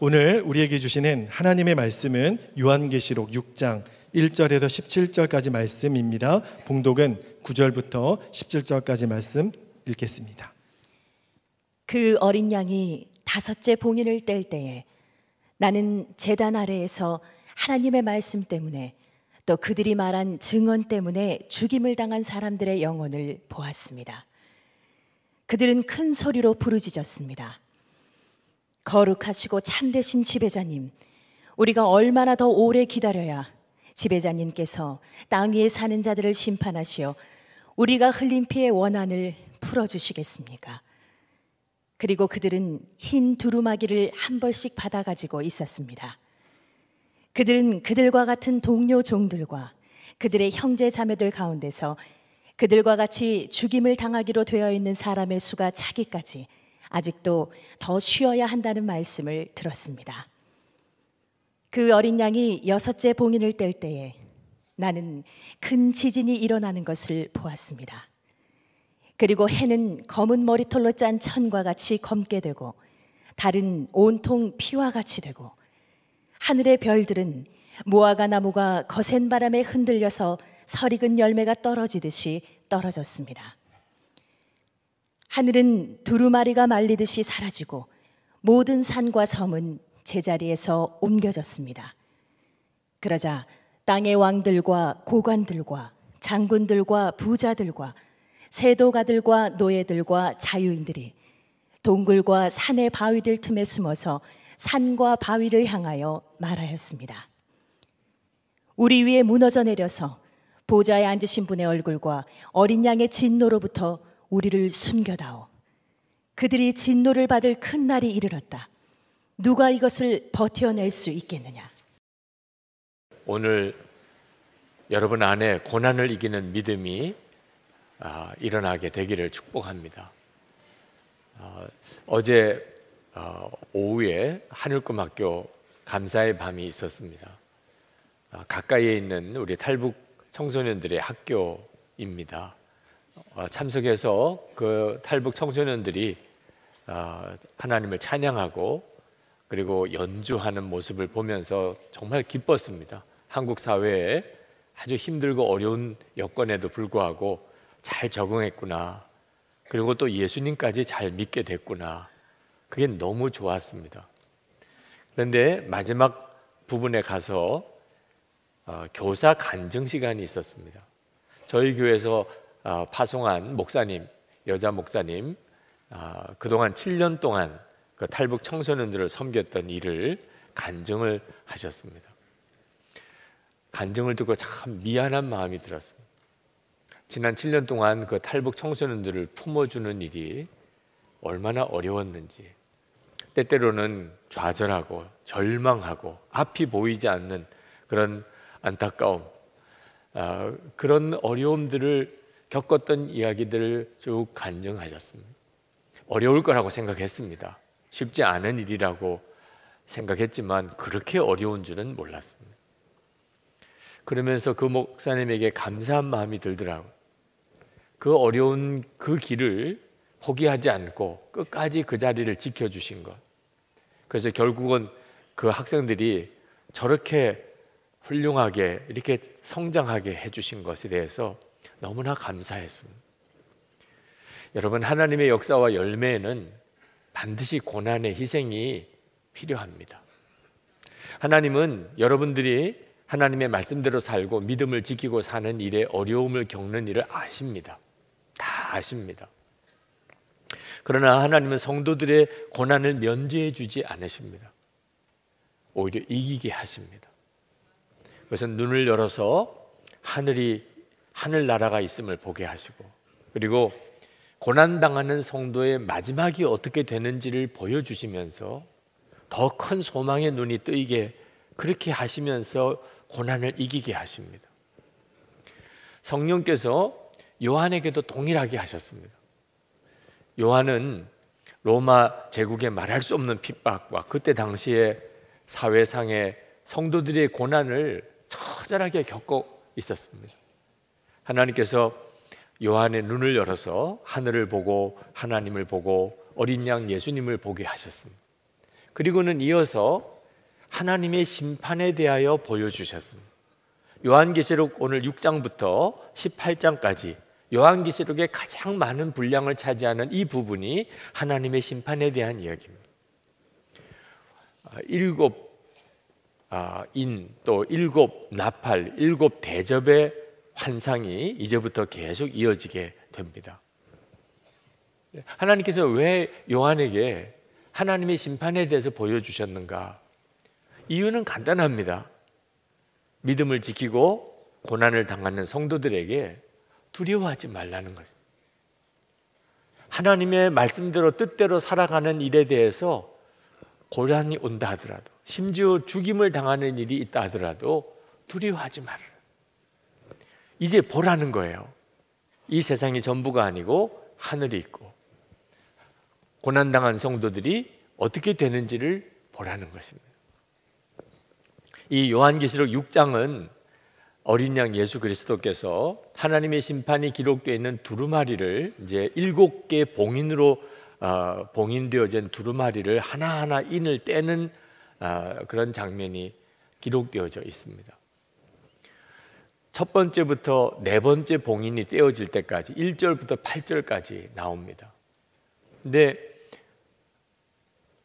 오늘 우리에게 주시는 하나님의 말씀은 요한계시록 6장 1절에서 17절까지 말씀입니다. 봉독은 9절부터 17절까지 말씀 읽겠습니다. 그 어린 양이 5째 봉인을 뗄 때에 나는 제단 아래에서 하나님의 말씀 때문에 또 그들이 말한 증언 때문에 죽임을 당한 사람들의 영혼을 보았습니다. 그들은 큰 소리로 부르짖었습니다. 거룩하시고 참되신 지배자님, 우리가 얼마나 더 오래 기다려야 지배자님께서 땅 위에 사는 자들을 심판하시어 우리가 흘린 피의 원한을 풀어주시겠습니까? 그리고 그들은 흰 두루마기를 한 벌씩 받아가지고 있었습니다. 그들은 그들과 같은 동료 종들과 그들의 형제 자매들 가운데서 그들과 같이 죽임을 당하기로 되어 있는 사람의 수가 차기까지 아직도 더 쉬어야 한다는 말씀을 들었습니다. 그 어린 양이 6째 봉인을 뗄 때에 나는 큰 지진이 일어나는 것을 보았습니다. 그리고 해는 검은 머리털로 짠 천과 같이 검게 되고 달은 온통 피와 같이 되고 하늘의 별들은 무화과 나무가 거센 바람에 흔들려서 설익은 열매가 떨어지듯이 떨어졌습니다. 하늘은 두루마리가 말리듯이 사라지고 모든 산과 섬은 제자리에서 옮겨졌습니다. 그러자 땅의 왕들과 고관들과 장군들과 부자들과 세도가들과 노예들과 자유인들이 동굴과 산의 바위들 틈에 숨어서 산과 바위를 향하여 말하였습니다. 우리 위에 무너져 내려서 보좌에 앉으신 분의 얼굴과 어린 양의 진노로부터 우리를 숨겨다오. 그들이 진노를 받을 큰 날이 이르렀다. 누가 이것을 버텨낼 수 있겠느냐? 오늘 여러분 안에 고난을 이기는 믿음이 일어나게 되기를 축복합니다. 어제 오후에 하늘꿈학교 감사의 밤이 있었습니다. 가까이에 있는 우리 탈북 청소년들의 학교입니다. 참석해서 그 탈북 청소년들이 하나님을 찬양하고 그리고 연주하는 모습을 보면서 정말 기뻤습니다. 한국 사회에 아주 힘들고 어려운 여건에도 불구하고 잘 적응했구나. 그리고 또 예수님까지 잘 믿게 됐구나. 그게 너무 좋았습니다. 그런데 마지막 부분에 가서 교사 간증 시간이 있었습니다. 저희 교회에서 파송한 목사님, 여자 목사님, 그동안 7년 동안 그 탈북 청소년들을 섬겼던 일을 간증을 하셨습니다. 간증을 듣고 참 미안한 마음이 들었습니다. 지난 7년 동안 그 탈북 청소년들을 품어주는 일이 얼마나 어려웠는지, 때때로는 좌절하고 절망하고 앞이 보이지 않는 그런 안타까움, 그런 어려움들을 겪었던 이야기들을 쭉 간증하셨습니다. 어려울 거라고 생각했습니다. 쉽지 않은 일이라고 생각했지만 그렇게 어려운 줄은 몰랐습니다. 그러면서 그 목사님에게 감사한 마음이 들더라고요. 그 어려운 그 길을 포기하지 않고 끝까지 그 자리를 지켜주신 것. 그래서 결국은 그 학생들이 저렇게 훌륭하게 이렇게 성장하게 해주신 것에 대해서 너무나 감사했습니다. 여러분, 하나님의 역사와 열매에는 반드시 고난의 희생이 필요합니다. 하나님은 여러분들이 하나님의 말씀대로 살고 믿음을 지키고 사는 일에 어려움을 겪는 일을 아십니다. 다 아십니다. 그러나 하나님은 성도들의 고난을 면제해 주지 않으십니다. 오히려 이기게 하십니다. 그것은 눈을 열어서 하늘나라가 있음을 보게 하시고, 그리고 고난당하는 성도의 마지막이 어떻게 되는지를 보여주시면서 더 큰 소망의 눈이 뜨이게 그렇게 하시면서 고난을 이기게 하십니다. 성령께서 요한에게도 동일하게 하셨습니다. 요한은 로마 제국의 말할 수 없는 핍박과 그때 당시에 사회상의 성도들의 고난을 처절하게 겪고 있었습니다. 하나님께서 요한의 눈을 열어서 하늘을 보고 하나님을 보고 어린 양 예수님을 보게 하셨습니다. 그리고는 이어서 하나님의 심판에 대하여 보여주셨습니다. 요한계시록 오늘 6장부터 18장까지 요한계시록의 가장 많은 분량을 차지하는 이 부분이 하나님의 심판에 대한 이야기입니다. 일곱 인, 또 일곱 나팔, 일곱 대접의 환상이 이제부터 계속 이어지게 됩니다. 하나님께서 왜 요한에게 하나님의 심판에 대해서 보여주셨는가? 이유는 간단합니다. 믿음을 지키고 고난을 당하는 성도들에게 두려워하지 말라는 것입니다. 하나님의 말씀대로 뜻대로 살아가는 일에 대해서 고난이 온다 하더라도, 심지어 죽임을 당하는 일이 있다 하더라도 두려워하지 말아라. 이제 보라는 거예요. 이 세상이 전부가 아니고 하늘이 있고 고난당한 성도들이 어떻게 되는지를 보라는 것입니다. 이 요한계시록 6장은 어린 양 예수 그리스도께서 하나님의 심판이 기록되어 있는 두루마리를 이제 7개 봉인으로 봉인되어진 두루마리를 하나하나 인을 떼는 그런 장면이 기록되어져 있습니다. 첫 번째부터 네 번째 봉인이 떼어질 때까지 1절부터 8절까지 나옵니다. 근데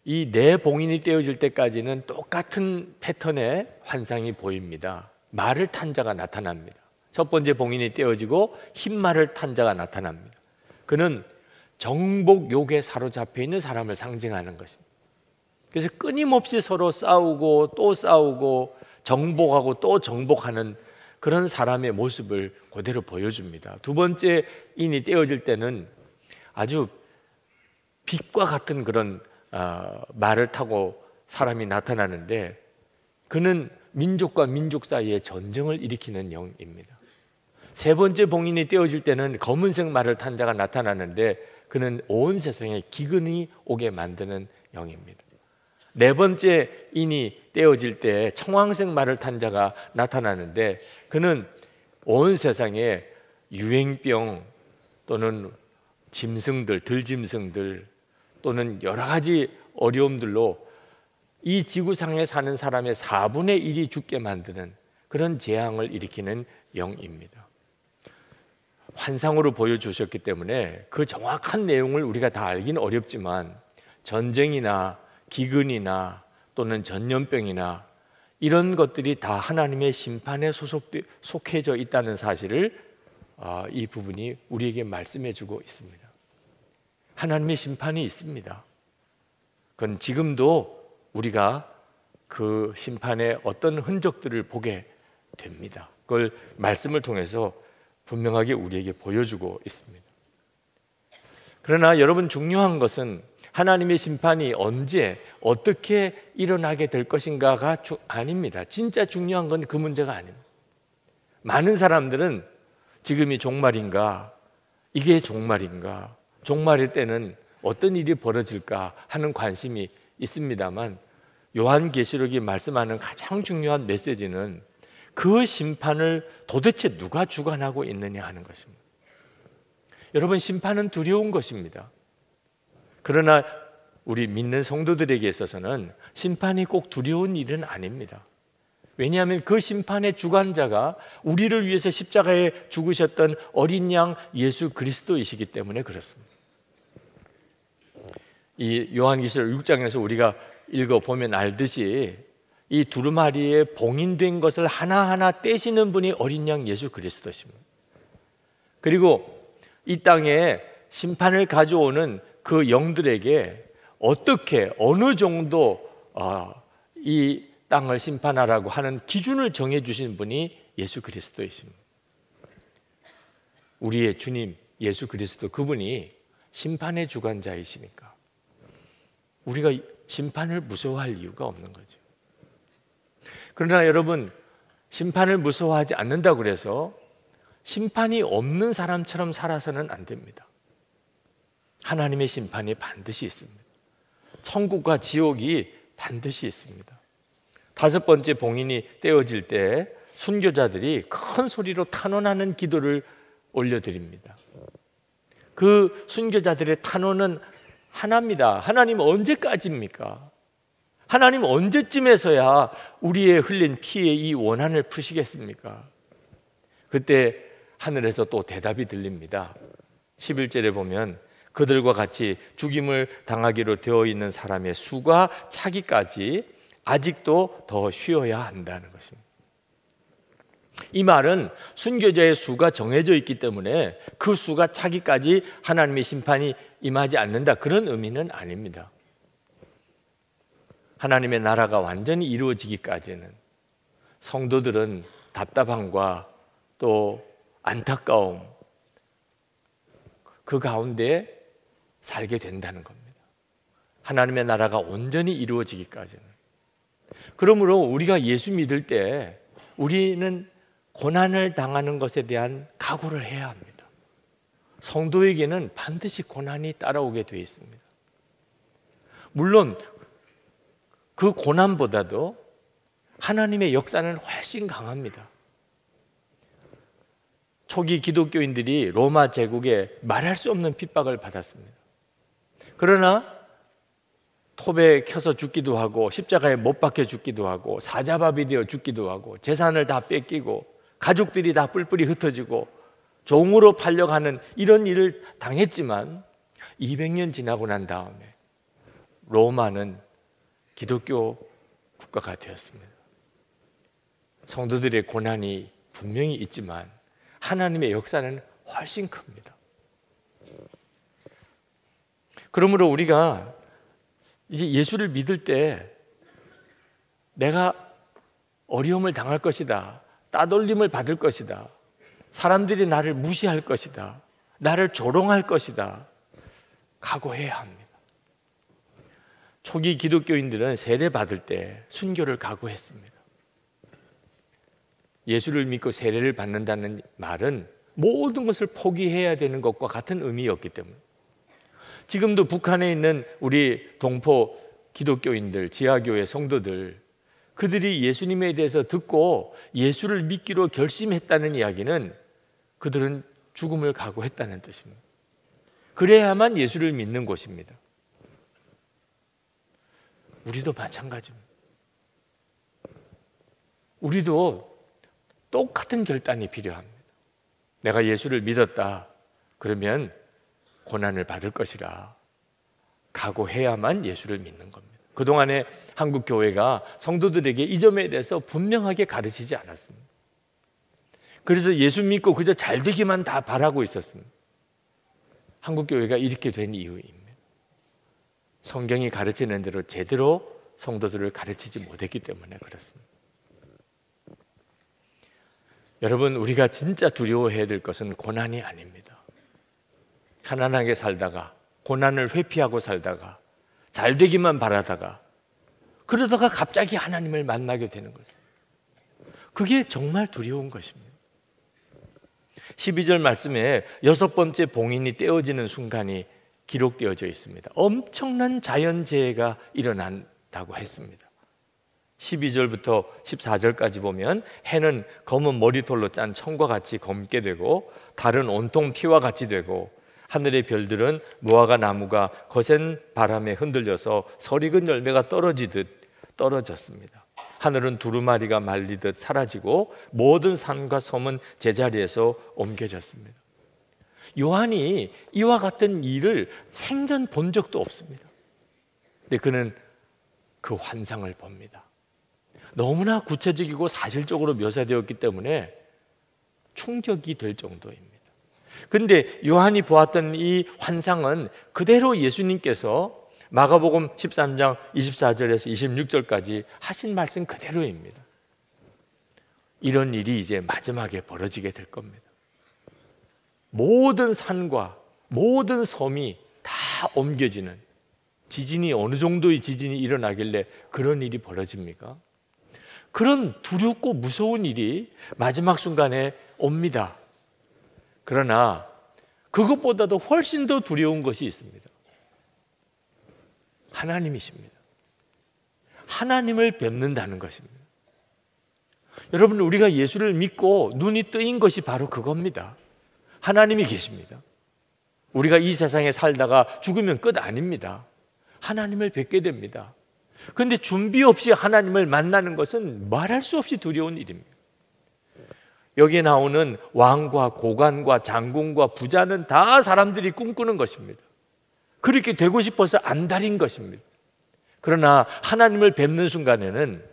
이 네 봉인이 떼어질 때까지는 똑같은 패턴의 환상이 보입니다. 말을 탄 자가 나타납니다. 첫 번째 봉인이 떼어지고 흰 말을 탄 자가 나타납니다. 그는 정복욕에 사로잡혀 있는 사람을 상징하는 것입니다. 그래서 끊임없이 서로 싸우고 또 싸우고 정복하고 또 정복하는 그런 사람의 모습을 그대로 보여줍니다. 두 번째 인이 떼어질 때는 아주 빛과 같은 그런 말을 타고 사람이 나타나는데, 그는 민족과 민족 사이에 전쟁을 일으키는 영입니다. 세 번째 봉인이 떼어질 때는 검은색 말을 탄 자가 나타나는데, 그는 온 세상에 기근이 오게 만드는 영입니다. 네 번째 인이 떼어질 때 청황색 말을 탄 자가 나타나는데, 그는 온 세상에 유행병 또는 짐승들, 들짐승들 또는 여러 가지 어려움들로 이 지구상에 사는 사람의 4분의 1이 죽게 만드는 그런 재앙을 일으키는 영입니다. 환상으로 보여주셨기 때문에 그 정확한 내용을 우리가 다 알기는 어렵지만, 전쟁이나 기근이나 또는 전염병이나 이런 것들이 다 하나님의 심판에 속해져 있다는 사실을 이 부분이 우리에게 말씀해 주고 있습니다. 하나님의 심판이 있습니다. 그건 지금도 우리가 그 심판의 어떤 흔적들을 보게 됩니다. 그걸 말씀을 통해서 분명하게 우리에게 보여주고 있습니다. 그러나 여러분, 중요한 것은 하나님의 심판이 언제 어떻게 일어나게 될 것인가가 아닙니다. 진짜 중요한 건 그 문제가 아닙니다. 많은 사람들은 지금이 종말인가, 이게 종말인가, 종말일 때는 어떤 일이 벌어질까 하는 관심이 있습니다만, 요한계시록이 말씀하는 가장 중요한 메시지는 그 심판을 도대체 누가 주관하고 있느냐 하는 것입니다. 여러분, 심판은 두려운 것입니다. 그러나 우리 믿는 성도들에게 있어서는 심판이 꼭 두려운 일은 아닙니다. 왜냐하면 그 심판의 주관자가 우리를 위해서 십자가에 죽으셨던 어린 양 예수 그리스도이시기 때문에 그렇습니다. 이 요한계시록 6장에서 우리가 읽어보면 알듯이 이 두루마리에 봉인된 것을 하나하나 떼시는 분이 어린 양 예수 그리스도십니다. 그리고 이 땅에 심판을 가져오는 그 영들에게 어떻게 어느 정도 이 땅을 심판하라고 하는 기준을 정해주신 분이 예수 그리스도이십니다. 우리의 주님 예수 그리스도, 그분이 심판의 주관자이시니까 우리가 심판을 무서워할 이유가 없는 거죠. 그러나 여러분, 심판을 무서워하지 않는다고 그래서 심판이 없는 사람처럼 살아서는 안 됩니다. 하나님의 심판이 반드시 있습니다. 천국과 지옥이 반드시 있습니다. 다섯 번째 봉인이 떼어질 때 순교자들이 큰 소리로 탄원하는 기도를 올려드립니다. 그 순교자들의 탄원은 하나입니다. 하나님 언제까지입니까? 하나님 언제쯤에서야 우리의 흘린 피의 이 원한을 푸시겠습니까? 그때 하늘에서 또 대답이 들립니다. 11절에 보면 그들과 같이 죽임을 당하기로 되어 있는 사람의 수가 차기까지 아직도 더 쉬어야 한다는 것입니다. 이 말은 순교자의 수가 정해져 있기 때문에 그 수가 차기까지 하나님의 심판이 임하지 않는다, 그런 의미는 아닙니다. 하나님의 나라가 완전히 이루어지기까지는 성도들은 답답함과 또 안타까움, 그 가운데 살게 된다는 겁니다. 하나님의 나라가 온전히 이루어지기까지는. 그러므로 우리가 예수 믿을 때 우리는 고난을 당하는 것에 대한 각오를 해야 합니다. 성도에게는 반드시 고난이 따라오게 되어 있습니다. 물론 그 고난보다도 하나님의 역사는 훨씬 강합니다. 초기 기독교인들이 로마 제국에 말할 수 없는 핍박을 받았습니다. 그러나 톱에 켜서 죽기도 하고 십자가에 못 박혀 죽기도 하고 사자밥이 되어 죽기도 하고 재산을 다 뺏기고 가족들이 다 뿔뿔이 흩어지고 종으로 팔려가는 이런 일을 당했지만 200년 지나고 난 다음에 로마는 기독교 국가가 되었습니다. 성도들의 고난이 분명히 있지만 하나님의 역사는 훨씬 큽니다. 그러므로 우리가 이제 예수를 믿을 때 내가 어려움을 당할 것이다, 따돌림을 받을 것이다, 사람들이 나를 무시할 것이다, 나를 조롱할 것이다, 각오해야 합니다. 초기 기독교인들은 세례 받을 때 순교를 각오했습니다. 예수를 믿고 세례를 받는다는 말은 모든 것을 포기해야 되는 것과 같은 의미였기 때문에 지금도 북한에 있는 우리 동포 기독교인들, 지하교회 성도들, 그들이 예수님에 대해서 듣고 예수를 믿기로 결심했다는 이야기는 그들은 죽음을 각오했다는 뜻입니다. 그래야만 예수를 믿는 곳입니다. 우리도 마찬가지입니다. 우리도 똑같은 결단이 필요합니다. 내가 예수를 믿었다, 그러면 고난을 받을 것이라 각오해야만 예수를 믿는 겁니다. 그동안에 한국 교회가 성도들에게 이 점에 대해서 분명하게 가르치지 않았습니다. 그래서 예수 믿고 그저 잘 되기만 다 바라고 있었습니다. 한국 교회가 이렇게 된 이유입니다. 성경이 가르치는 대로 제대로 성도들을 가르치지 못했기 때문에 그렇습니다. 여러분, 우리가 진짜 두려워해야 될 것은 고난이 아닙니다. 편안하게 살다가 고난을 회피하고 살다가 잘 되기만 바라다가 그러다가 갑자기 하나님을 만나게 되는 거죠. 그게 정말 두려운 것입니다. 12절 말씀에 6번째 봉인이 떼어지는 순간이 기록되어져 있습니다. 엄청난 자연재해가 일어난다고 했습니다. 12절부터 14절까지 보면 해는 검은 머리털로 짠 청과 같이 검게 되고 달은 온통 피와 같이 되고 하늘의 별들은 무화과 나무가 거센 바람에 흔들려서 설익은 열매가 떨어지듯 떨어졌습니다. 하늘은 두루마리가 말리듯 사라지고 모든 산과 섬은 제자리에서 옮겨졌습니다. 요한이 이와 같은 일을 생전 본 적도 없습니다. 근데 그는 그 환상을 봅니다. 너무나 구체적이고 사실적으로 묘사되었기 때문에 충격이 될 정도입니다. 그런데 요한이 보았던 이 환상은 그대로 예수님께서 마가복음 13장 24절에서 26절까지 하신 말씀 그대로입니다. 이런 일이 이제 마지막에 벌어지게 될 겁니다. 모든 산과 모든 섬이 다 옮겨지는, 지진이 어느 정도의 지진이 일어나길래 그런 일이 벌어집니까? 그런 두렵고 무서운 일이 마지막 순간에 옵니다. 그러나 그것보다도 훨씬 더 두려운 것이 있습니다. 하나님이십니다. 하나님을 뵙는다는 것입니다. 여러분, 우리가 예수를 믿고 눈이 뜨인 것이 바로 그겁니다. 하나님이 계십니다. 우리가 이 세상에 살다가 죽으면 끝 아닙니다. 하나님을 뵙게 됩니다. 그런데 준비 없이 하나님을 만나는 것은 말할 수 없이 두려운 일입니다. 여기에 나오는 왕과 고관과 장군과 부자는 다 사람들이 꿈꾸는 것입니다. 그렇게 되고 싶어서 안달인 것입니다. 그러나 하나님을 뵙는 순간에는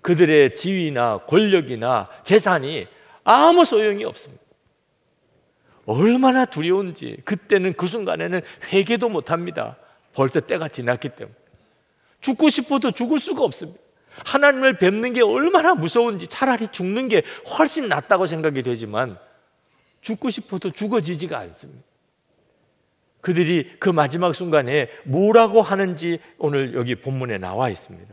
그들의 지위나 권력이나 재산이 아무 소용이 없습니다. 얼마나 두려운지 그때는 그 순간에는 회개도 못합니다. 벌써 때가 지났기 때문에. 죽고 싶어도 죽을 수가 없습니다. 하나님을 뵙는 게 얼마나 무서운지 차라리 죽는 게 훨씬 낫다고 생각이 되지만 죽고 싶어도 죽어지지가 않습니다. 그들이 그 마지막 순간에 뭐라고 하는지 오늘 여기 본문에 나와 있습니다.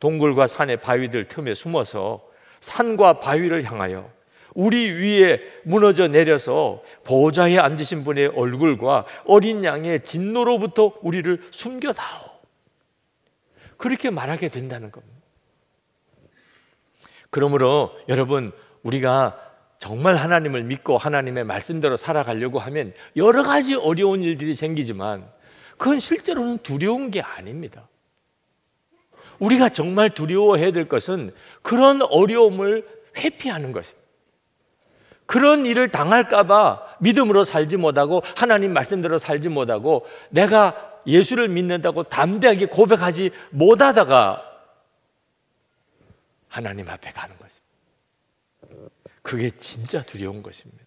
동굴과 산의 바위들 틈에 숨어서 산과 바위를 향하여 우리 위에 무너져 내려서 보좌에 앉으신 분의 얼굴과 어린 양의 진노로부터 우리를 숨겨다오. 그렇게 말하게 된다는 겁니다. 그러므로 여러분, 우리가 정말 하나님을 믿고 하나님의 말씀대로 살아가려고 하면 여러 가지 어려운 일들이 생기지만 그건 실제로는 두려운 게 아닙니다. 우리가 정말 두려워해야 될 것은 그런 어려움을 회피하는 것입니다. 그런 일을 당할까 봐 믿음으로 살지 못하고 하나님 말씀대로 살지 못하고 내가 예수를 믿는다고 담대하게 고백하지 못하다가 하나님 앞에 가는 것입니다. 그게 진짜 두려운 것입니다.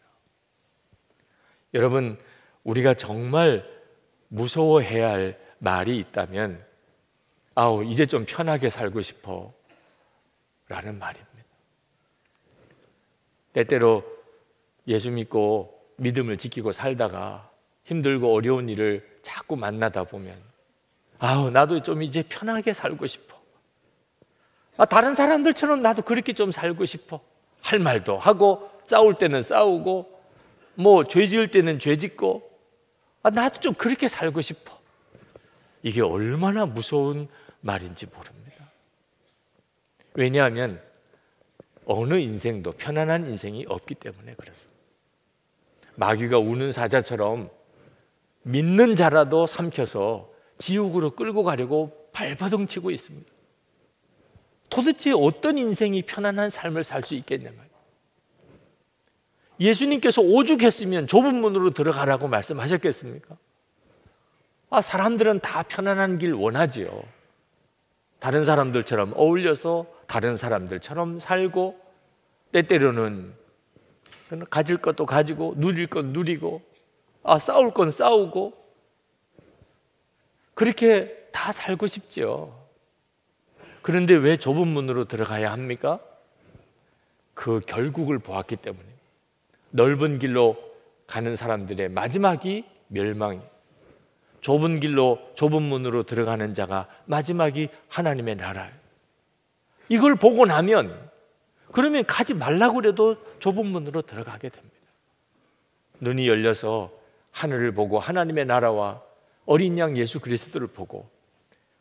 여러분, 우리가 정말 무서워해야 할 말이 있다면 아우, 이제 좀 편하게 살고 싶어 라는 말입니다. 때때로 예수 믿고 믿음을 지키고 살다가 힘들고 어려운 일을 자꾸 만나다 보면 아우, 나도 좀 이제 편하게 살고 싶어. 다른 사람들처럼 나도 그렇게 좀 살고 싶어. 할 말도 하고 싸울 때는 싸우고 뭐 죄 지을 때는 죄 짓고 나도 좀 그렇게 살고 싶어. 이게 얼마나 무서운 말인지 모릅니다. 왜냐하면 어느 인생도 편안한 인생이 없기 때문에 그렇습니다. 마귀가 우는 사자처럼 믿는 자라도 삼켜서 지옥으로 끌고 가려고 발버둥치고 있습니다. 도대체 어떤 인생이 편안한 삶을 살 수 있겠냐 말이에요. 예수님께서 오죽했으면 좁은 문으로 들어가라고 말씀하셨겠습니까? 사람들은 다 편안한 길 원하지요. 다른 사람들처럼 어울려서 다른 사람들처럼 살고 때때로는 가질 것도 가지고 누릴 건 누리고 싸울 건 싸우고 그렇게 다 살고 싶지요. 그런데 왜 좁은 문으로 들어가야 합니까? 그 결국을 보았기 때문에. 넓은 길로 가는 사람들의 마지막이 멸망이, 좁은 길로 좁은 문으로 들어가는 자가 마지막이 하나님의 나라예요. 이걸 보고 나면 그러면 가지 말라고 그래도 좁은 문으로 들어가게 됩니다. 눈이 열려서 하늘을 보고 하나님의 나라와 어린 양 예수 그리스도를 보고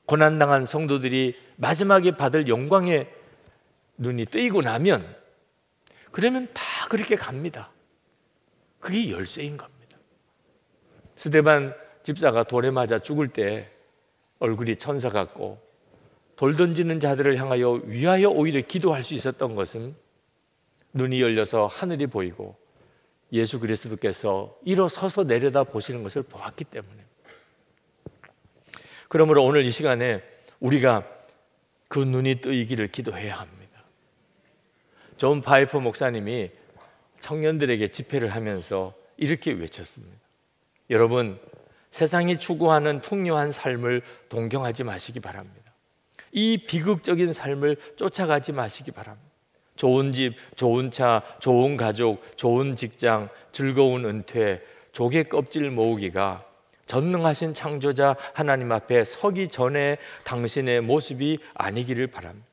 고난당한 성도들이 마지막에 받을 영광의 눈이 뜨이고 나면 그러면 다 그렇게 갑니다. 그게 열쇠인 겁니다. 스데반 집사가 돌에 맞아 죽을 때 얼굴이 천사 같고 돌 던지는 자들을 향하여 위하여 오히려 기도할 수 있었던 것은 눈이 열려서 하늘이 보이고 예수 그리스도께서 일어서서 내려다 보시는 것을 보았기 때문에. 그러므로 오늘 이 시간에 우리가 그 눈이 뜨이기를 기도해야 합니다. 존 파이퍼 목사님이 청년들에게 집회를 하면서 이렇게 외쳤습니다. 여러분, 세상이 추구하는 풍요한 삶을 동경하지 마시기 바랍니다. 이 비극적인 삶을 쫓아가지 마시기 바랍니다. 좋은 집, 좋은 차, 좋은 가족, 좋은 직장, 즐거운 은퇴, 조개 껍질 모으기가 전능하신 창조자 하나님 앞에 서기 전에 당신의 모습이 아니기를 바랍니다.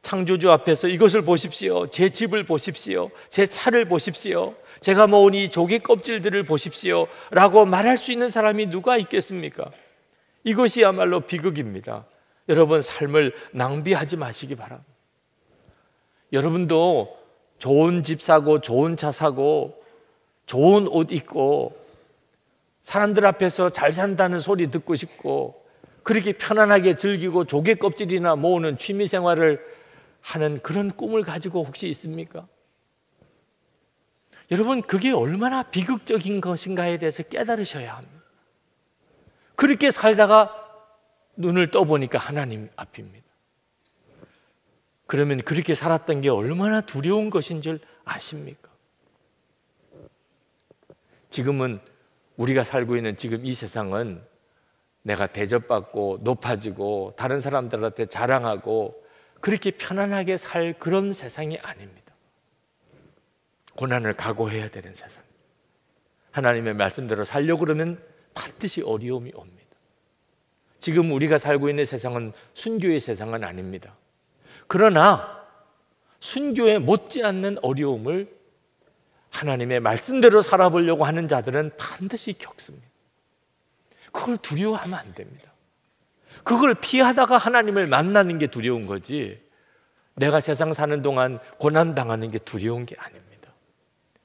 창조주 앞에서 이것을 보십시오. 제 집을 보십시오. 제 차를 보십시오. 제가 모은 이 조개 껍질들을 보십시오 라고 말할 수 있는 사람이 누가 있겠습니까? 이것이야말로 비극입니다. 여러분, 삶을 낭비하지 마시기 바랍니다. 여러분도 좋은 집 사고 좋은 차 사고 좋은 옷 입고 사람들 앞에서 잘 산다는 소리 듣고 싶고 그렇게 편안하게 즐기고 조개 껍질이나 모으는 취미 생활을 하는 그런 꿈을 가지고 혹시 있습니까? 여러분, 그게 얼마나 비극적인 것인가에 대해서 깨달으셔야 합니다. 그렇게 살다가 눈을 떠보니까 하나님 앞입니다. 그러면 그렇게 살았던 게 얼마나 두려운 것인 줄 아십니까? 지금은 우리가 살고 있는 지금 이 세상은 내가 대접받고 높아지고 다른 사람들한테 자랑하고 그렇게 편안하게 살 그런 세상이 아닙니다. 고난을 각오해야 되는 세상. 하나님의 말씀대로 살려고 그러면 반드시 어려움이 옵니다. 지금 우리가 살고 있는 세상은 순교의 세상은 아닙니다. 그러나 순교에 못지않는 어려움을 하나님의 말씀대로 살아보려고 하는 자들은 반드시 겪습니다. 그걸 두려워하면 안 됩니다. 그걸 피하다가 하나님을 만나는 게 두려운 거지, 내가 세상 사는 동안 고난당하는 게 두려운 게 아닙니다.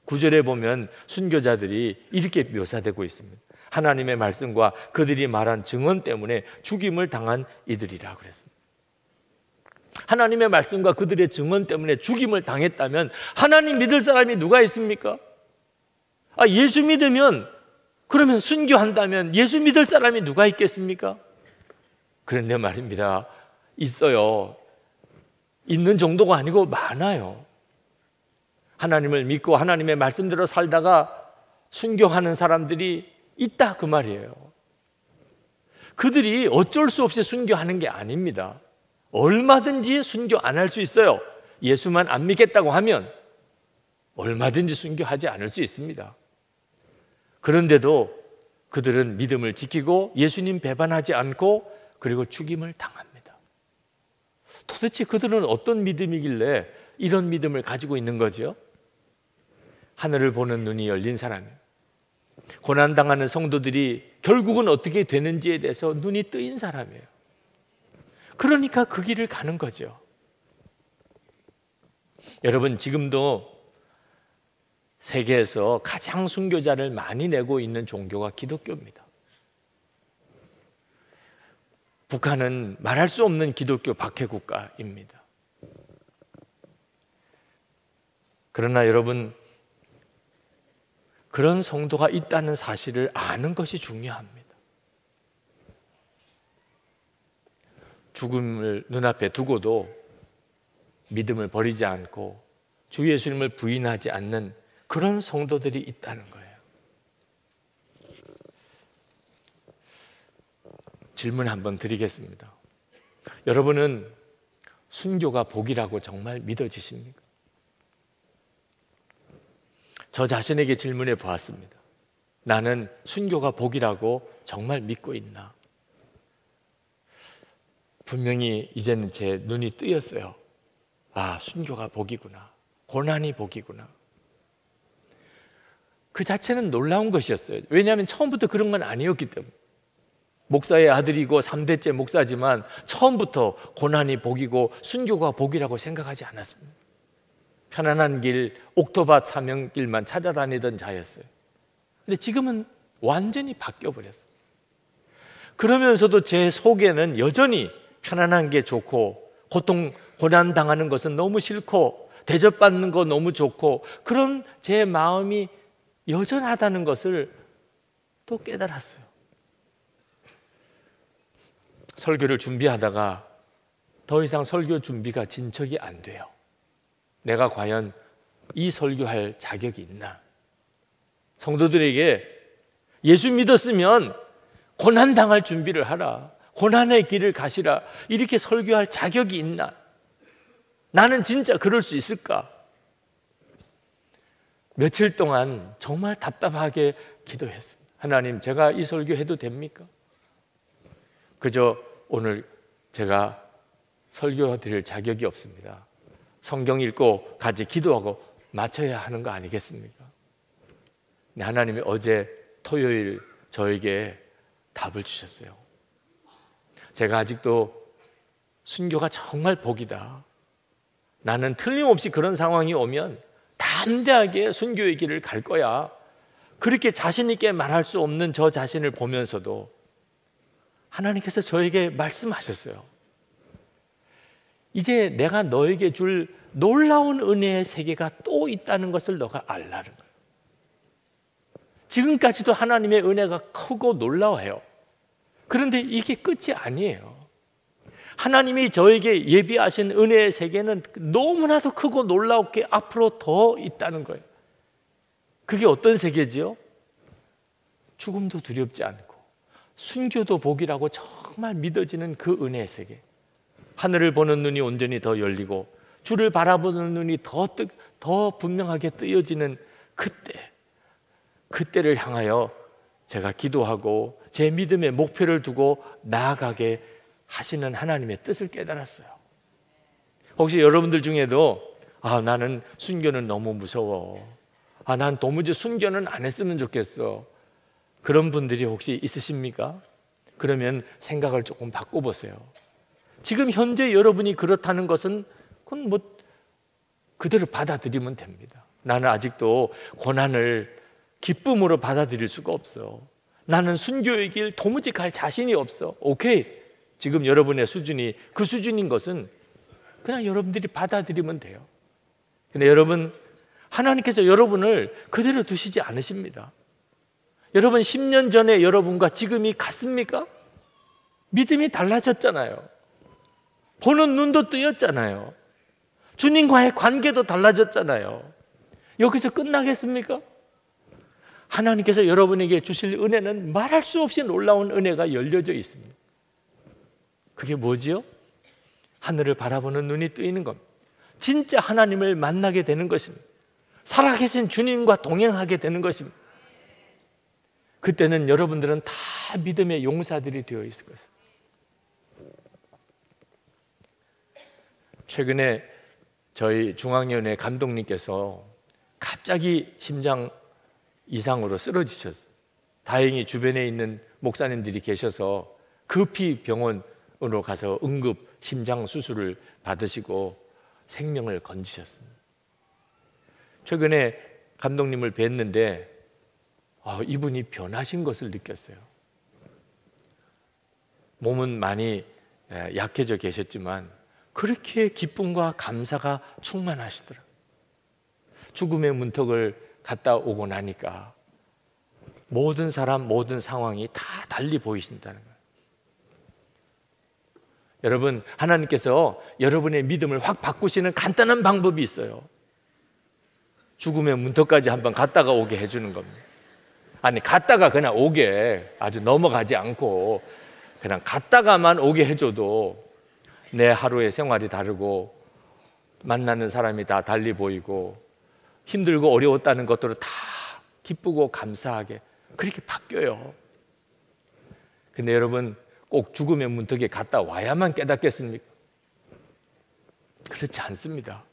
9절에 보면 순교자들이 이렇게 묘사되고 있습니다. 하나님의 말씀과 그들이 말한 증언 때문에 죽임을 당한 이들이라 그랬습니다. 하나님의 말씀과 그들의 증언 때문에 죽임을 당했다면 하나님 믿을 사람이 누가 있습니까? 예수 믿으면, 그러면 순교한다면 예수 믿을 사람이 누가 있겠습니까? 그런데 말입니다, 있어요. 있는 정도가 아니고 많아요. 하나님을 믿고 하나님의 말씀대로 살다가 순교하는 사람들이 있다, 그 말이에요. 그들이 어쩔 수 없이 순교하는 게 아닙니다. 얼마든지 순교 안 할 수 있어요. 예수만 안 믿겠다고 하면 얼마든지 순교하지 않을 수 있습니다. 그런데도 그들은 믿음을 지키고 예수님 배반하지 않고 그리고 죽임을 당합니다. 도대체 그들은 어떤 믿음이길래 이런 믿음을 가지고 있는 거죠? 하늘을 보는 눈이 열린 사람이에요. 고난당하는 성도들이 결국은 어떻게 되는지에 대해서 눈이 뜨인 사람이에요. 그러니까 그 길을 가는 거죠. 여러분, 지금도 세계에서 가장 순교자를 많이 내고 있는 종교가 기독교입니다. 북한은 말할 수 없는 기독교 박해 국가입니다. 그러나 여러분, 그런 성도가 있다는 사실을 아는 것이 중요합니다. 죽음을 눈앞에 두고도 믿음을 버리지 않고 주 예수님을 부인하지 않는 그런 성도들이 있다는 거예요. 질문 한번 드리겠습니다. 여러분은 순교가 복이라고 정말 믿어지십니까? 저 자신에게 질문해 보았습니다. 나는 순교가 복이라고 정말 믿고 있나? 분명히 이제는 제 눈이 뜨였어요. 순교가 복이구나. 고난이 복이구나. 그 자체는 놀라운 것이었어요. 왜냐하면 처음부터 그런 건 아니었기 때문에. 목사의 아들이고 3대째 목사지만 처음부터 고난이 복이고 순교가 복이라고 생각하지 않았습니다. 편안한 길, 옥토밭 사명길만 찾아다니던 자였어요. 근데 지금은 완전히 바뀌어버렸어요. 그러면서도 제 속에는 여전히 편안한 게 좋고 고난 당하는 것은 너무 싫고 대접받는 거 너무 좋고 그런 제 마음이 여전하다는 것을 또 깨달았어요. 설교를 준비하다가 더 이상 설교 준비가 진척이 안 돼요. 내가 과연 이 설교할 자격이 있나? 성도들에게 예수 믿었으면 고난 당할 준비를 하라, 고난의 길을 가시라, 이렇게 설교할 자격이 있나? 나는 진짜 그럴 수 있을까? 며칠 동안 정말 답답하게 기도했습니다. 하나님, 제가 이 설교해도 됩니까? 그저 오늘 제가 설교드릴 자격이 없습니다. 성경 읽고 같이 기도하고 마쳐야 하는 거 아니겠습니까? 하나님이 어제 토요일 저에게 답을 주셨어요. 제가 아직도 순교가 정말 복이다. 나는 틀림없이 그런 상황이 오면 담대하게 순교의 길을 갈 거야. 그렇게 자신 있게 말할 수 없는 저 자신을 보면서도 하나님께서 저에게 말씀하셨어요. 이제 내가 너에게 줄 놀라운 은혜의 세계가 또 있다는 것을 너가 알라는 거예요. 지금까지도 하나님의 은혜가 크고 놀라워요. 그런데 이게 끝이 아니에요. 하나님이 저에게 예비하신 은혜의 세계는 너무나도 크고 놀라웠게 앞으로 더 있다는 거예요. 그게 어떤 세계지요? 죽음도 두렵지 않고 순교도 복이라고 정말 믿어지는 그 은혜의 세계. 하늘을 보는 눈이 온전히 더 열리고 주를 바라보는 눈이 더 분명하게 뜨여지는 그때를 향하여 제가 기도하고 제 믿음의 목표를 두고 나아가게 하시는 하나님의 뜻을 깨달았어요. 혹시 여러분들 중에도 나는 순교는 너무 무서워, 난 도무지 순교는 안 했으면 좋겠어, 그런 분들이 혹시 있으십니까? 그러면 생각을 조금 바꿔보세요. 지금 현재 여러분이 그렇다는 것은 그건 그대로 받아들이면 됩니다. 나는 아직도 고난을 기쁨으로 받아들일 수가 없어, 나는 순교의 길 도무지 갈 자신이 없어. 오케이, 지금 여러분의 수준이 그 수준인 것은 그냥 여러분들이 받아들이면 돼요. 근데 여러분, 하나님께서 여러분을 그대로 두시지 않으십니다. 여러분 10년 전에 여러분과 지금이 같습니까? 믿음이 달라졌잖아요. 보는 눈도 뜨였잖아요. 주님과의 관계도 달라졌잖아요. 여기서 끝나겠습니까? 하나님께서 여러분에게 주실 은혜는 말할 수 없이 놀라운 은혜가 열려져 있습니다. 그게 뭐지요? 하늘을 바라보는 눈이 뜨이는 겁니다. 진짜 하나님을 만나게 되는 것입니다. 살아계신 주님과 동행하게 되는 것입니다. 그때는 여러분들은 다 믿음의 용사들이 되어 있을 것입니다. 최근에 저희 중앙위원회 감독님께서 갑자기 심장 이상으로 쓰러지셨어요. 다행히 주변에 있는 목사님들이 계셔서 급히 병원으로 가서 응급 심장 수술을 받으시고 생명을 건지셨습니다. 최근에 감독님을 뵀는데 이분이 변하신 것을 느꼈어요. 몸은 많이 약해져 계셨지만 그렇게 기쁨과 감사가 충만하시더라고요. 죽음의 문턱을 갔다 오고 나니까 모든 사람, 모든 상황이 다 달리 보이신다는 거예요. 여러분, 하나님께서 여러분의 믿음을 확 바꾸시는 간단한 방법이 있어요. 죽음의 문턱까지 한번 갔다가 오게 해주는 겁니다. 아니, 갔다가 그냥 오게, 아주 넘어가지 않고 그냥 갔다가만 오게 해줘도 내 하루의 생활이 다르고 만나는 사람이 다 달리 보이고 힘들고 어려웠다는 것들을 다 기쁘고 감사하게 그렇게 바뀌어요. 근데 여러분, 꼭 죽음의 문턱에 갔다 와야만 깨닫겠습니까? 그렇지 않습니다.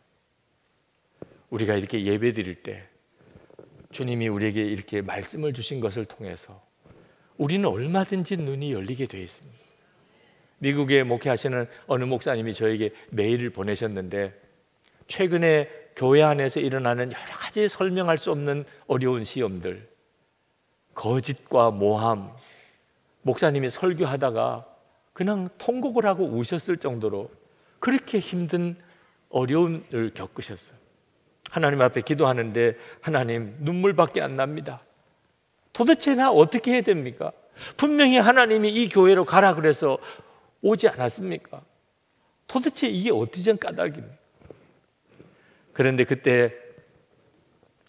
우리가 이렇게 예배 드릴 때 주님이 우리에게 이렇게 말씀을 주신 것을 통해서 우리는 얼마든지 눈이 열리게 되어 있습니다. 미국에 목회하시는 어느 목사님이 저에게 메일을 보내셨는데, 최근에 교회 안에서 일어나는 여러 가지 설명할 수 없는 어려운 시험들, 거짓과 모함, 목사님이 설교하다가 그냥 통곡을 하고 우셨을 정도로 그렇게 힘든 어려움을 겪으셨어요. 하나님 앞에 기도하는데 하나님, 눈물밖에 안 납니다. 도대체 나 어떻게 해야 됩니까? 분명히 하나님이 이 교회로 가라 그래서 오지 않았습니까? 도대체 이게 어떻게 된 까닭입니까? 그런데 그때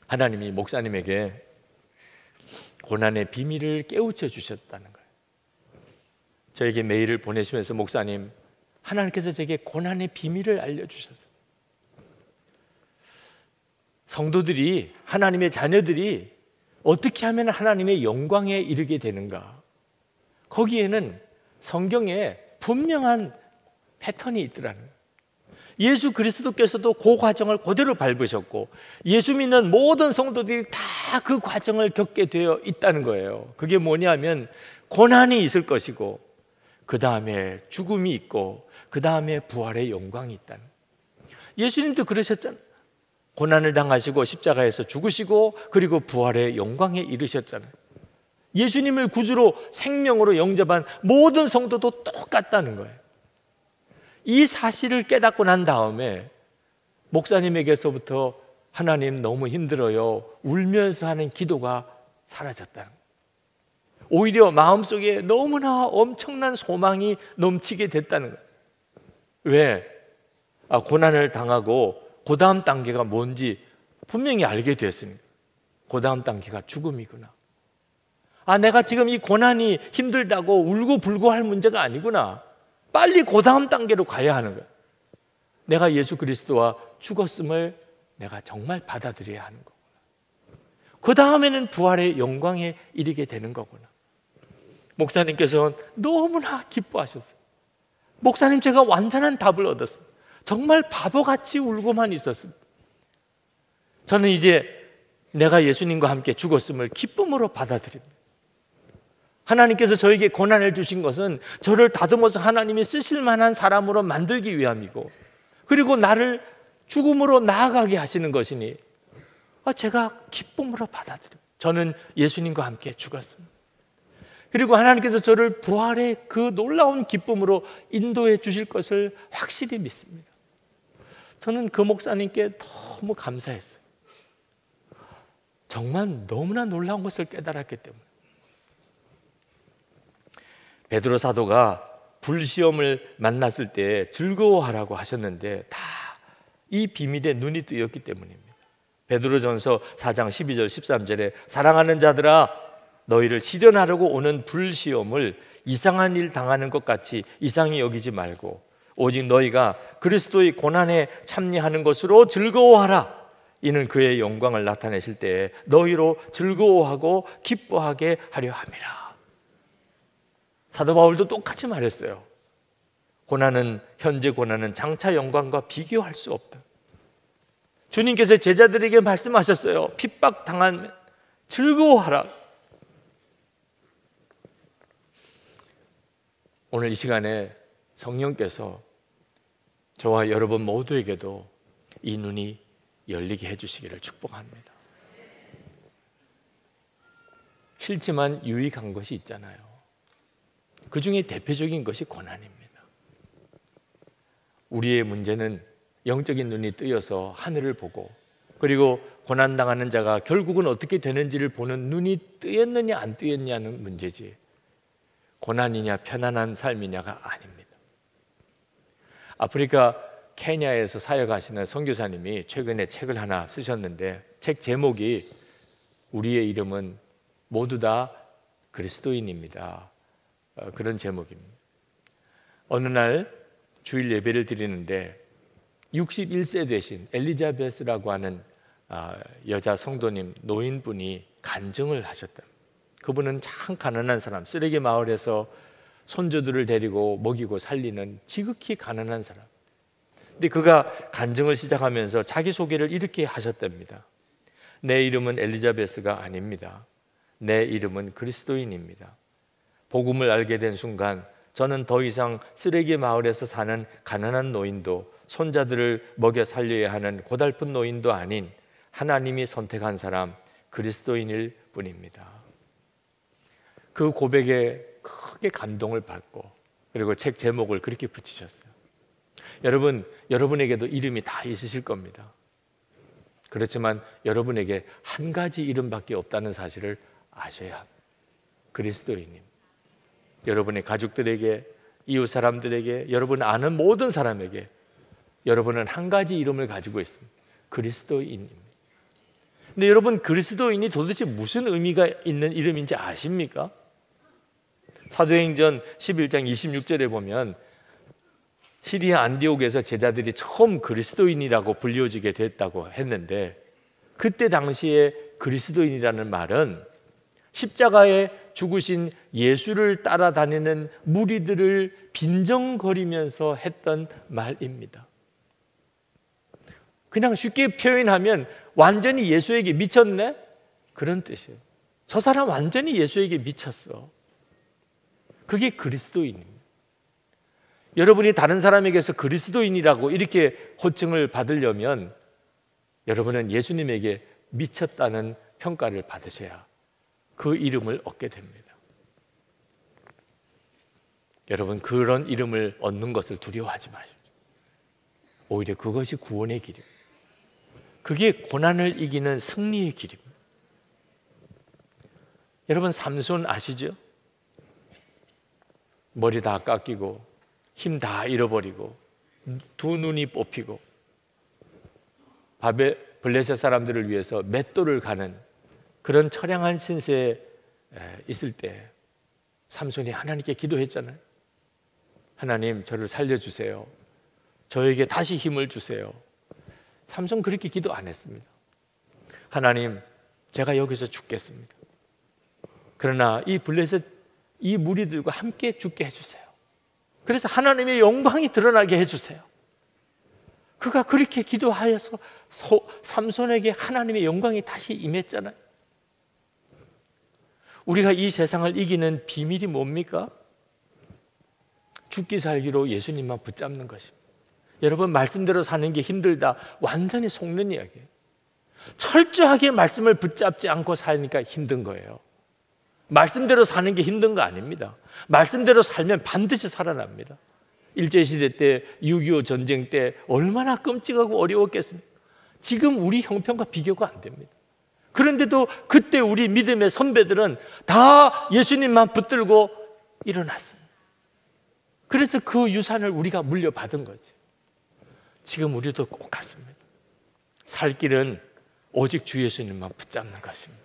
하나님이 목사님에게 고난의 비밀을 깨우쳐 주셨다는 거예요. 저에게 메일을 보내시면서, 목사님, 하나님께서 제게 고난의 비밀을 알려주셨어요. 성도들이, 하나님의 자녀들이 어떻게 하면 하나님의 영광에 이르게 되는가, 거기에는 성경에 분명한 패턴이 있더라는 거예요. 예수 그리스도께서도 그 과정을 그대로 밟으셨고 예수 믿는 모든 성도들이 다 그 과정을 겪게 되어 있다는 거예요. 그게 뭐냐면 고난이 있을 것이고 그 다음에 죽음이 있고 그 다음에 부활의 영광이 있다는 거예요. 예수님도 그러셨잖아요. 고난을 당하시고 십자가에서 죽으시고 그리고 부활의 영광에 이르셨잖아요. 예수님을 구주로 생명으로 영접한 모든 성도도 똑같다는 거예요. 이 사실을 깨닫고 난 다음에 목사님에게서부터 하나님 너무 힘들어요, 울면서 하는 기도가 사라졌다는 거예요. 오히려 마음속에 너무나 엄청난 소망이 넘치게 됐다는 거예요. 왜? 고난을 당하고 그 다음 단계가 뭔지 분명히 알게 됐으니까. 그 다음 단계가 죽음이구나. 내가 지금 이 고난이 힘들다고 울고 불고 할 문제가 아니구나. 빨리 그 다음 단계로 가야 하는 거야. 내가 예수 그리스도와 죽었음을 내가 정말 받아들여야 하는 거구나. 그 다음에는 부활의 영광에 이르게 되는 거구나. 목사님께서는 너무나 기뻐하셨어요. 목사님, 제가 완전한 답을 얻었습니다. 정말 바보같이 울고만 있었습니다. 저는 이제 내가 예수님과 함께 죽었음을 기쁨으로 받아들입니다. 하나님께서 저에게 고난을 주신 것은 저를 다듬어서 하나님이 쓰실 만한 사람으로 만들기 위함이고, 그리고 나를 죽음으로 나아가게 하시는 것이니 제가 기쁨으로 받아들여요. 저는 예수님과 함께 죽었습니다. 그리고 하나님께서 저를 부활의 그 놀라운 기쁨으로 인도해 주실 것을 확실히 믿습니다. 저는 그 목사님께 너무 감사했어요. 정말 너무나 놀라운 것을 깨달았기 때문에. 베드로 사도가 불시험을 만났을 때 즐거워하라고 하셨는데 다 이 비밀에 눈이 뜨였기 때문입니다. 베드로전서 4장 12절 13절에 사랑하는 자들아, 너희를 시련하려고 오는 불시험을 이상한 일 당하는 것 같이 이상히 여기지 말고 오직 너희가 그리스도의 고난에 참여하는 것으로 즐거워하라. 이는 그의 영광을 나타내실 때에 너희로 즐거워하고 기뻐하게 하려 함이라. 사도 바울도 똑같이 말했어요. 현재 고난은 장차 영광과 비교할 수 없다. 주님께서 제자들에게 말씀하셨어요. 핍박당한 즐거워하라. 오늘 이 시간에 성령께서 저와 여러분 모두에게도 이 눈이 열리게 해주시기를 축복합니다. 싫지만 유익한 것이 있잖아요. 그 중에 대표적인 것이 고난입니다. 우리의 문제는 영적인 눈이 뜨여서 하늘을 보고, 그리고 고난당하는 자가 결국은 어떻게 되는지를 보는 눈이 뜨였느냐 안 뜨였냐는 문제지, 고난이냐 편안한 삶이냐가 아닙니다. 아프리카 케냐에서 사역하시는 선교사님이 최근에 책을 하나 쓰셨는데, 책 제목이 우리의 이름은 모두 다 그리스도인입니다. 그런 제목입니다. 어느 날 주일 예배를 드리는데 61세 되신 엘리자베스라고 하는 여자 성도님, 노인분이 간증을 하셨다. 그분은 참 가난한 사람, 쓰레기 마을에서 손주들을 데리고 먹이고 살리는 지극히 가난한 사람. 근데 그가 간증을 시작하면서 자기소개를 이렇게 하셨답니다. 내 이름은 엘리자베스가 아닙니다. 내 이름은 그리스도인입니다. 복음을 알게 된 순간 저는 더 이상 쓰레기 마을에서 사는 가난한 노인도, 손자들을 먹여 살려야 하는 고달픈 노인도 아닌 하나님이 선택한 사람, 그리스도인일 뿐입니다. 그 고백에 크게 감동을 받고, 그리고 책 제목을 그렇게 붙이셨어요. 여러분, 여러분에게도 이름이 다 있으실 겁니다. 그렇지만 여러분에게 한 가지 이름밖에 없다는 사실을 아셔야 합니다. 그리스도인님. 여러분의 가족들에게, 이웃 사람들에게, 여러분 아는 모든 사람에게 여러분은 한 가지 이름을 가지고 있습니다. 그리스도인입니다. 근데 여러분, 그리스도인이 도대체 무슨 의미가 있는 이름인지 아십니까? 사도행전 11장 26절에 보면 시리아 안디옥에서 제자들이 처음 그리스도인이라고 불려지게 됐다고 했는데, 그때 당시에 그리스도인이라는 말은 십자가에 죽으신 예수를 따라다니는 무리들을 빈정거리면서 했던 말입니다. 그냥 쉽게 표현하면 완전히 예수에게 미쳤네? 그런 뜻이에요. 저 사람 완전히 예수에게 미쳤어. 그게 그리스도인입니다. 여러분이 다른 사람에게서 그리스도인이라고 이렇게 호칭을 받으려면 여러분은 예수님에게 미쳤다는 평가를 받으셔야 그 이름을 얻게 됩니다. 여러분, 그런 이름을 얻는 것을 두려워하지 마십시오. 오히려 그것이 구원의 길입니다. 그게 고난을 이기는 승리의 길입니다. 여러분, 삼손 아시죠? 머리 다 깎이고 힘 다 잃어버리고 두 눈이 뽑히고 블레셋 사람들을 위해서 맷돌을 가는 그런 처량한 신세에 있을 때 삼손이 하나님께 기도했잖아요. 하나님, 저를 살려주세요. 저에게 다시 힘을 주세요. 삼손 그렇게 기도 안 했습니다. 하나님, 제가 여기서 죽겠습니다. 그러나 이 블레셋 이 무리들과 함께 죽게 해주세요. 그래서 하나님의 영광이 드러나게 해주세요. 그가 그렇게 기도하여서 삼손에게 하나님의 영광이 다시 임했잖아요. 우리가 이 세상을 이기는 비밀이 뭡니까? 죽기 살기로 예수님만 붙잡는 것입니다. 여러분, 말씀대로 사는 게 힘들다, 완전히 속는 이야기예요. 철저하게 말씀을 붙잡지 않고 사니까 힘든 거예요. 말씀대로 사는 게 힘든 거 아닙니다. 말씀대로 살면 반드시 살아납니다. 일제시대 때, 6.25 전쟁 때 얼마나 끔찍하고 어려웠겠습니까? 지금 우리 형편과 비교가 안 됩니다. 그런데도 그때 우리 믿음의 선배들은 다 예수님만 붙들고 일어났습니다. 그래서 그 유산을 우리가 물려받은 거지. 지금 우리도 똑같습니다. 살 길은 오직 주 예수님만 붙잡는 것입니다.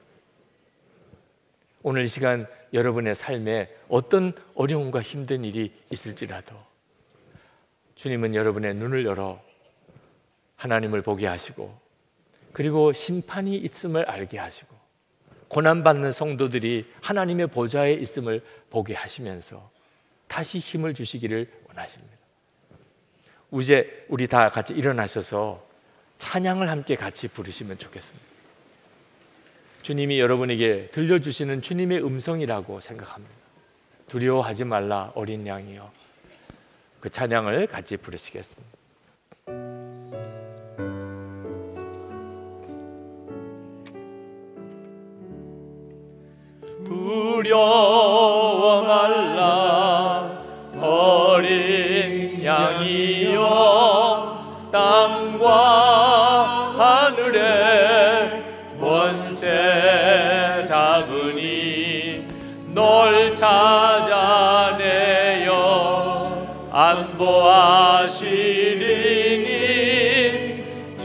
오늘 이 시간 여러분의 삶에 어떤 어려움과 힘든 일이 있을지라도 주님은 여러분의 눈을 열어 하나님을 보게 하시고, 그리고 심판이 있음을 알게 하시고, 고난받는 성도들이 하나님의 보좌에 있음을 보게 하시면서 다시 힘을 주시기를 원하십니다. 이제 우리 다 같이 일어나셔서 찬양을 함께 같이 부르시면 좋겠습니다. 주님이 여러분에게 들려주시는 주님의 음성이라고 생각합니다. 두려워하지 말라 어린 양이여. 그 찬양을 같이 부르시겠습니다. 두려워 말라 어린 양이여. 땅과 하늘의 권세 잡으니 널 찾아내어 안보하시리니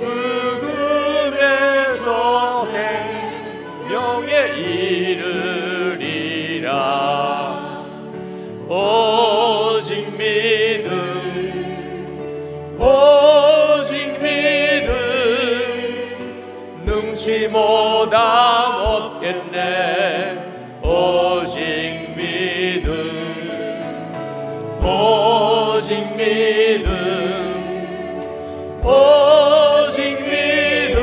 죽음에서 생명에 이르리라. 오직 믿음, 오직 믿음, 능치 못함 없겠네. 오직 믿음, 오직 믿음, 오직 믿음,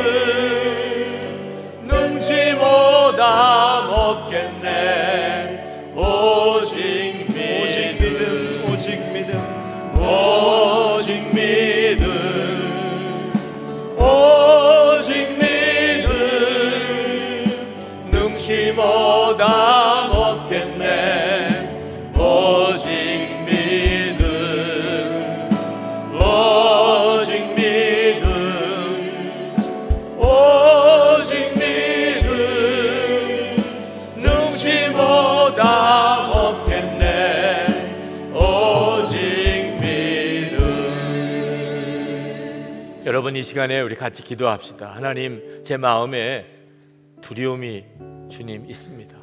능치 못함 없겠네. 오직 믿음, 오직 믿음, 오직 믿음, 오직 믿음, 능치 못함 없겠네. 오직 믿음, 오직 믿음, 오직 믿음, 능치 못함 없겠네. 오직 믿음. 여러분, 이 시간에 우리 같이 기도합시다. 하나님, 제 마음에 두려움이 주님 있습니다.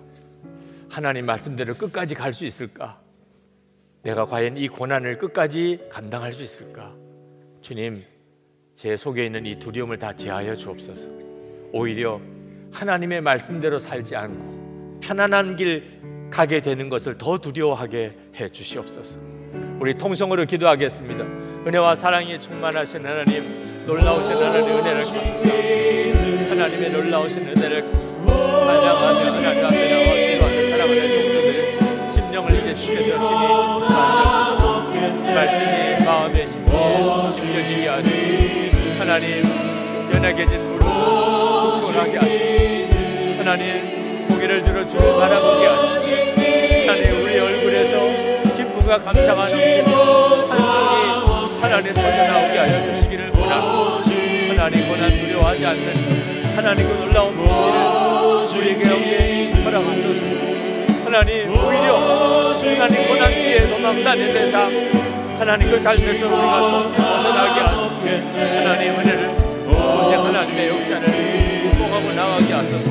하나님 말씀대로 끝까지 갈 수 있을까? 내가 과연 이 고난을 끝까지 감당할 수 있을까? 주님, 제 속에 있는 이 두려움을 다 제하여 주옵소서. 오히려 하나님의 말씀대로 살지 않고 편안한 길 가게 되는 것을 더 두려워하게 해 주시옵소서. 우리 통성으로 기도하겠습니다. 은혜와 사랑이 충만하신 하나님, 놀라우신 하나님의 은혜를 감사합니다. 하나님의 놀라우신 은혜를 찬양하며 하나님 앞에 나와 기도하는 사랑하는 성도들 심령을 이제 주께서 친히 만져주시고 말씀이 마음의 심리에 느껴지게 하시고 하나님 연약해진 무릎 굳건하게 하시고 하나님 고개를 들어 주를 바라보게 하시고 하나님 우리 얼굴에서 기쁨과 감사가 넘치며 찬송이 하나님 터져나오게 하여 주시기를 원합니다. 하나님 고난 두려워하지 않는 하나님 그 놀라운 은혜를 우리에게 얻게 허락하소서. 하나님 오히려 하나님 고난 뒤에 도망다니는 세상 하나님 그 삶에서 우리가 벗어나게 하시고 하나님 은혜를 오직 하나님의 역사를 극복하고 나가게 하소서.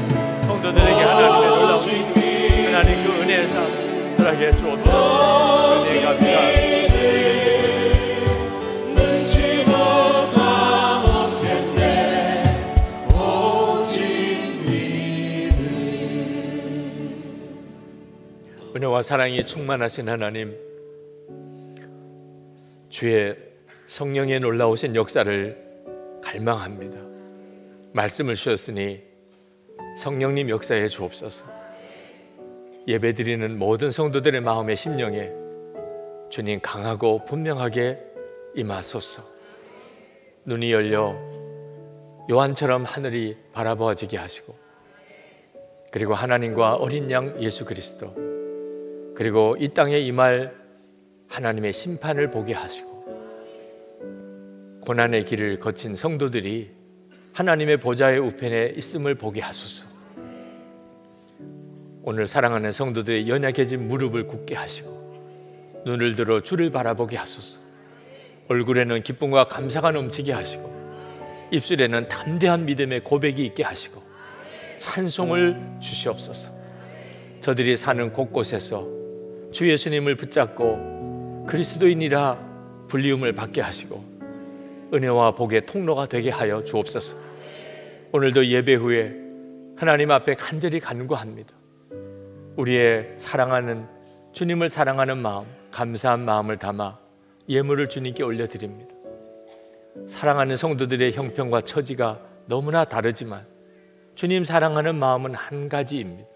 성도들에게 하나님의 놀라운 하나님 그 은혜의 삶 허락해 주옵소서. 은혜 감사합니다. 은혜와 사랑이 충만하신 하나님, 주의 성령의 놀라우신 역사를 갈망합니다. 말씀을 주셨으니 성령님 역사해 주옵소서. 예배드리는 모든 성도들의 마음에 심령에 주님 강하고 분명하게 임하소서. 눈이 열려 요한처럼 하늘이 바라보아지게 하시고, 그리고 하나님과 어린 양 예수 그리스도, 그리고 이 땅에 임할 하나님의 심판을 보게 하시고, 고난의 길을 거친 성도들이 하나님의 보좌의 우편에 있음을 보게 하소서. 오늘 사랑하는 성도들의 연약해진 무릎을 굳게 하시고, 눈을 들어 주를 바라보게 하소서. 얼굴에는 기쁨과 감사가 넘치게 하시고, 입술에는 담대한 믿음의 고백이 있게 하시고, 찬송을 주시옵소서. 저들이 사는 곳곳에서 주 예수님을 붙잡고 그리스도인이라 불리움을 받게 하시고 은혜와 복의 통로가 되게 하여 주옵소서. 오늘도 예배 후에 하나님 앞에 간절히 간구합니다. 우리의 사랑하는 주님을 사랑하는 마음, 감사한 마음을 담아 예물을 주님께 올려드립니다. 사랑하는 성도들의 형편과 처지가 너무나 다르지만 주님 사랑하는 마음은 한 가지입니다.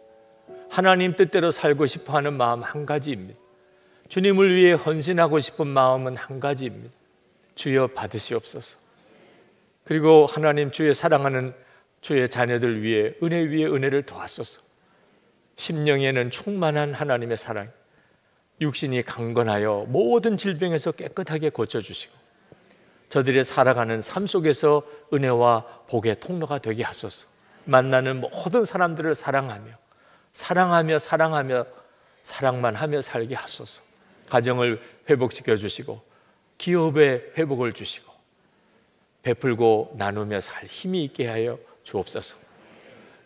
하나님 뜻대로 살고 싶어하는 마음 한 가지입니다. 주님을 위해 헌신하고 싶은 마음은 한 가지입니다. 주여 받으시옵소서. 그리고 하나님 주의 사랑하는 주의 자녀들 위해 은혜 위에 은혜를 더하소서. 심령에는 충만한 하나님의 사랑, 육신이 강건하여 모든 질병에서 깨끗하게 고쳐주시고 저들의 살아가는 삶 속에서 은혜와 복의 통로가 되게 하소서. 만나는 모든 사람들을 사랑하며 사랑만 하며 살게 하소서. 가정을 회복시켜 주시고 기업의 회복을 주시고 베풀고 나누며 살 힘이 있게 하여 주옵소서.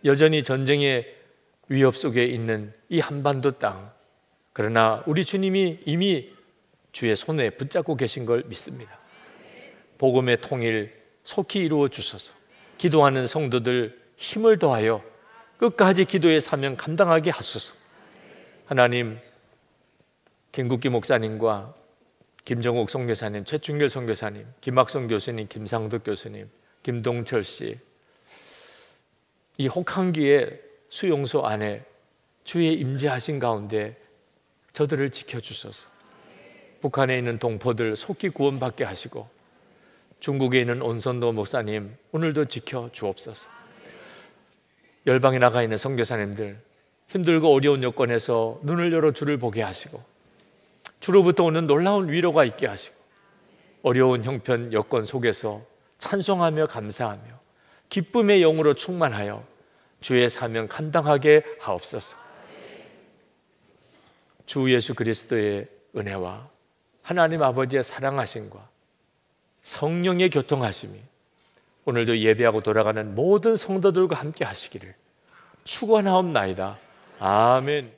여전히 전쟁의 위협 속에 있는 이 한반도 땅, 그러나 우리 주님이 이미 주의 손에 붙잡고 계신 걸 믿습니다. 복음의 통일 속히 이루어 주소서. 기도하는 성도들 힘을 더하여 끝까지 기도의 사명 감당하게 하소서. 하나님, 김국기 목사님과 김정욱 선교사님, 최충길 선교사님, 김학성 교수님, 김상덕 교수님, 김동철 씨, 이 혹한기의 수용소 안에 주의 임재하신 가운데 저들을 지켜주소서. 북한에 있는 동포들 속히 구원받게 하시고 중국에 있는 온선도 목사님 오늘도 지켜주옵소서. 열방에 나가 있는 선교사님들 힘들고 어려운 여건에서 눈을 열어 주를 보게 하시고 주로부터 오는 놀라운 위로가 있게 하시고 어려운 형편 여건 속에서 찬송하며 감사하며 기쁨의 영으로 충만하여 주의 사명 감당하게 하옵소서. 주 예수 그리스도의 은혜와 하나님 아버지의 사랑하심과 성령의 교통하심이 오늘도 예배하고 돌아가는 모든 성도들과 함께 하시기를 축원하옵나이다. 아멘.